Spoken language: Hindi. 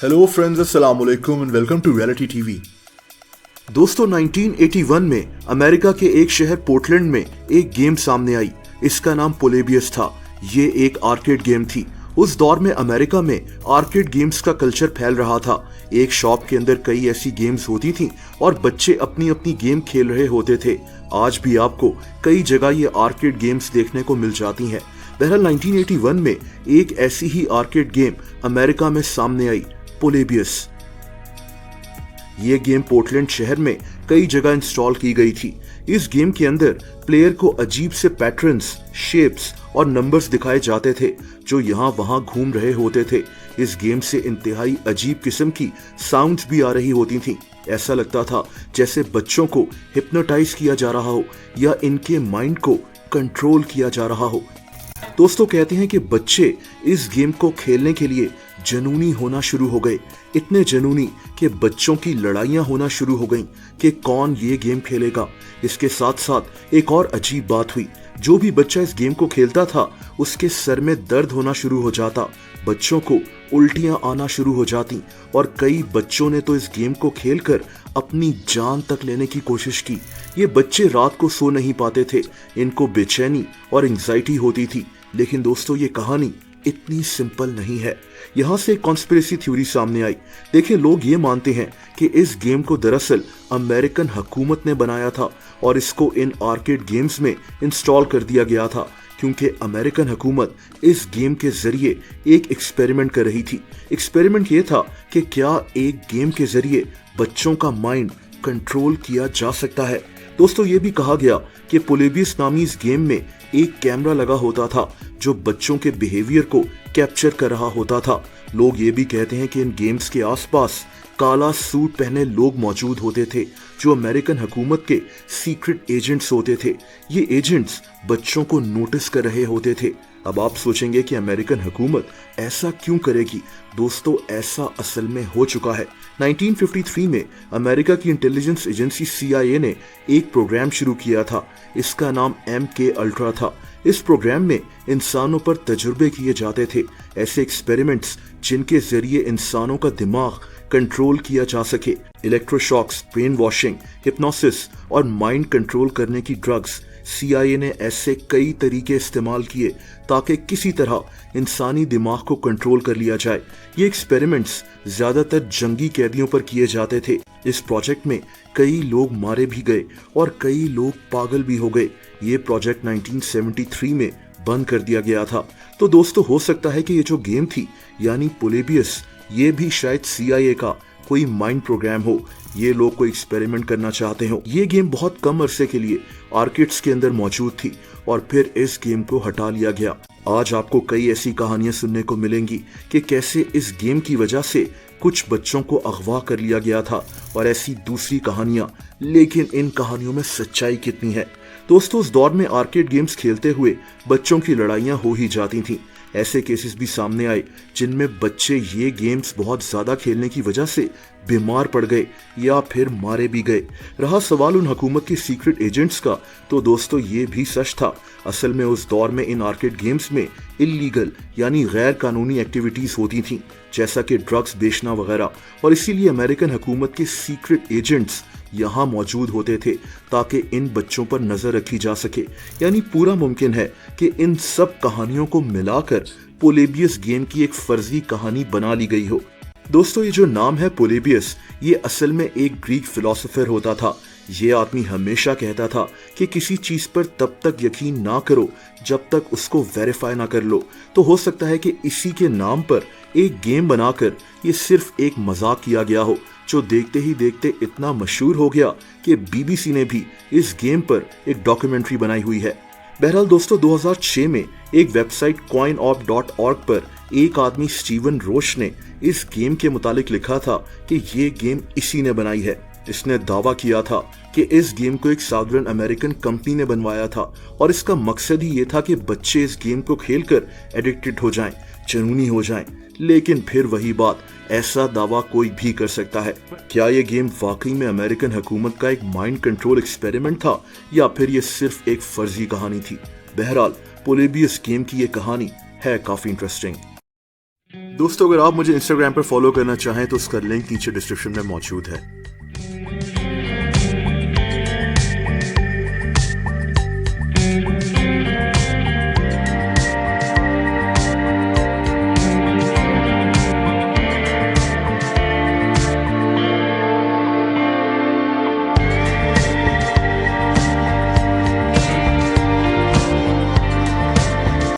हेलो फ्रेंड्स, अस्सलाम वालेकुम and welcome to reality TV. दोस्तों, 1981 में अमेरिका के एक शहर पोर्टलैंड में एक गेम सामने आई। इसका नाम पोलेबियस था। ये एक आर्केड गेम थी। उस दौर में अमेरिका में आर्केड गेम्स का कल्चर फैल रहा था। एक शॉप के अंदर कई ऐसी गेम्स होती थीं और बच्चे अपनी अपनी गेम खेल रहे होते थे। आज भी आपको कई जगह ये आर्केड गेम्स देखने को मिल जाती हैं। बहरहाल 1981 में एक ऐसी ही आर्केड गेम अमेरिका में सामने आई, पोलेबियस। ये गेम पोर्टलैंड शहर में कई जगह इंस्टॉल की गई थी। इस गेम के अंदर प्लेयर को अजीब से पैटर्न्स, शेप्स और नंबर्स दिखाए जाते थे जो यहाँ वहां घूम रहे होते थे। इस गेम से इंतहाई अजीब किस्म की साउंड्स भी आ रही होती थीं। ऐसा लगता था जैसे बच्चों को हिप्नोटाइज किया जा रहा हो या इनके माइंड को कंट्रोल किया जा रहा हो। दोस्तों, कहते हैं कि बच्चे इस गेम को खेलने के लिए जनूनी होना शुरू हो गए। इतने जनूनी कि बच्चों की लड़ाइयां होना शुरू हो गईं कि कौन ये गेम खेलेगा। इसके साथ साथ एक और अजीब बात हुई। जो भी बच्चा इस गेम को खेलता था उसके सर में दर्द होना शुरू हो जाता, बच्चों को उल्टियां आना शुरू हो जाती और कई बच्चों ने तो इस गेम को खेलकर अपनी जान तक लेने की कोशिश की। ये बच्चे रात को सो नहीं पाते थे, इनको बेचैनी और एंजाइटी होती थी। लेकिन दोस्तों, ये कहानी इतनी सिंपल नहीं है। यहाँ से एक कॉन्स्पिरेसी थ्योरी सामने आई। देखिए, लोग ये मानते हैं कि इस गेम को दरअसल अमेरिकन हुकूमत ने बनाया था और इसको इन आर्केड गेम्स में इंस्टॉल कर दिया गया था क्योंकि अमेरिकन हुकूमत इस गेम के जरिए एक एक्सपेरिमेंट कर रही थी। एक्सपेरिमेंट ये था कि क्या एक गेम के जरिए बच्चों का माइंड कंट्रोल किया जा सकता है। दोस्तों, ये भी कहा गया कि पोलेबियस नामी इस गेम में एक कैमरा लगा होता था जो बच्चों के बिहेवियर को कैप्चर कर रहा होता था। लोग ये भी कहते हैं कि इन गेम्स के आसपास काला सूट पहने लोग मौजूद होते थे जो अमेरिकन हुकूमत के सीक्रेट एजेंट्स होते थे। ये एजेंट्स बच्चों को नोटिस कर रहे होते थे। अब आप सोचेंगे कि अमेरिकन हुकूमत ऐसा क्यों करेगी। दोस्तों, ऐसा असल में हो चुका है। 1953 में अमेरिका की इंटेलिजेंस एजेंसी CIA ने एक प्रोग्राम शुरू किया था। इसका नाम MK अल्ट्रा था। इस प्रोग्राम में इंसानों पर तजुर्बे किए जाते थे, ऐसे एक्सपेरिमेंट्स जिनके जरिए इंसानों का दिमाग कंट्रोल किया जा सके। इलेक्ट्रोशॉक्स, ब्रेन वॉशिंग, हिप्नोसिस और माइंड कंट्रोल करने की ड्रग्स। CIA ने ऐसे कई तरीके इस्तेमाल किए ताकि किसी तरह इंसानी दिमाग को कंट्रोल कर लिया जाए। ये एक्सपेरिमेंट्स ज्यादातर जंगी कैदियों पर किए जाते थे। इस प्रोजेक्ट में कई लोग मारे भी गए और कई लोग पागल भी हो गए। ये प्रोजेक्ट 1973 में बंद कर दिया गया था। तो दोस्तों, हो सकता है कि ये जो गेम थी यानी पोलेबियस, ये भी शायद CIA का कोई माइंड प्रोग्राम हो। ये लोग कोई एक्सपेरिमेंट करना चाहते हो। ये गेम बहुत कम अरसे के लिए आर्केड्स के अंदर मौजूद थी और फिर इस गेम को हटा लिया गया। आज आपको कई ऐसी कहानियां सुनने को मिलेंगी कि कैसे इस गेम की वजह से कुछ बच्चों को अगवा कर लिया गया था और ऐसी दूसरी कहानियां। लेकिन इन कहानियों में सच्चाई कितनी है। दोस्तों, उस दौर में आर्केड गेम्स खेलते हुए बच्चों की लड़ाइयां हो ही जाती थीं। ऐसे केसेस भी सामने आए जिनमें बच्चे ये गेम्स बहुत ज्यादा खेलने की वजह से बीमार पड़ गए या फिर मारे भी गए। रहा सवाल उन हुकूमत के सीक्रेट एजेंट्स का, तो दोस्तों ये भी सच था। असल में उस दौर में इन आर्केड गेम्स में इल्लीगल यानी गैर कानूनी एक्टिविटीज होती थीं, जैसा कि ड्रग्स बेचना वगैरह, और इसीलिए अमेरिकन हुकूमत के सीक्रेट एजेंट्स यहाँ मौजूद होते थे ताकि इन बच्चों पर नजर रखी जा सके। यानी पूरा मुमकिन है कि इन सब कहानियों को मिलाकर पोलेबियस गेम की एक फर्जी कहानी बना ली गई हो। दोस्तों, ये जो नाम है पोलेबियस, ये असल में एक ग्रीक फिलोसोफर होता था। ये आदमी हमेशा कहता था कि किसी चीज पर तब तक यकीन ना करो जब तक उसको वेरीफाई ना कर लो। तो हो सकता है कि इसी के नाम पर एक गेम बनाकर ये सिर्फ एक मजाक किया गया हो जो देखते ही देखते इतना मशहूर हो गया कि BBC ने भी इस गेम पर एक डॉक्यूमेंट्री बनाई हुई है। बहरहाल दोस्तों, 2006 में एक वेबसाइट coinop.org पर एक आदमी स्टीवन रोश ने इस गेम के मुतालिक लिखा था कि ये गेम इसी ने बनाई है। इसने दावा किया था कि इस गेम को एक साधारण अमेरिकन कंपनी ने बनवाया था और इसका मकसद ही ये था कि बच्चे इस गेम को खेलकर एडिक्टेड हो जाएं, जुनूनी हो जाएं। लेकिन फिर वही बात, ऐसा दावा कोई भी कर सकता है। क्या ये गेम वाकई में अमेरिकन हुकूमत का एक माइंड कंट्रोल एक्सपेरिमेंट था या फिर ये सिर्फ एक फर्जी कहानी थी? बहरहाल पोलेबियस गेम की ये कहानी है काफी इंटरेस्टिंग। दोस्तों, अगर आप मुझे इंस्टाग्राम पर फॉलो करना चाहें तो उसका लिंक नीचे डिस्क्रिप्शन में मौजूद है।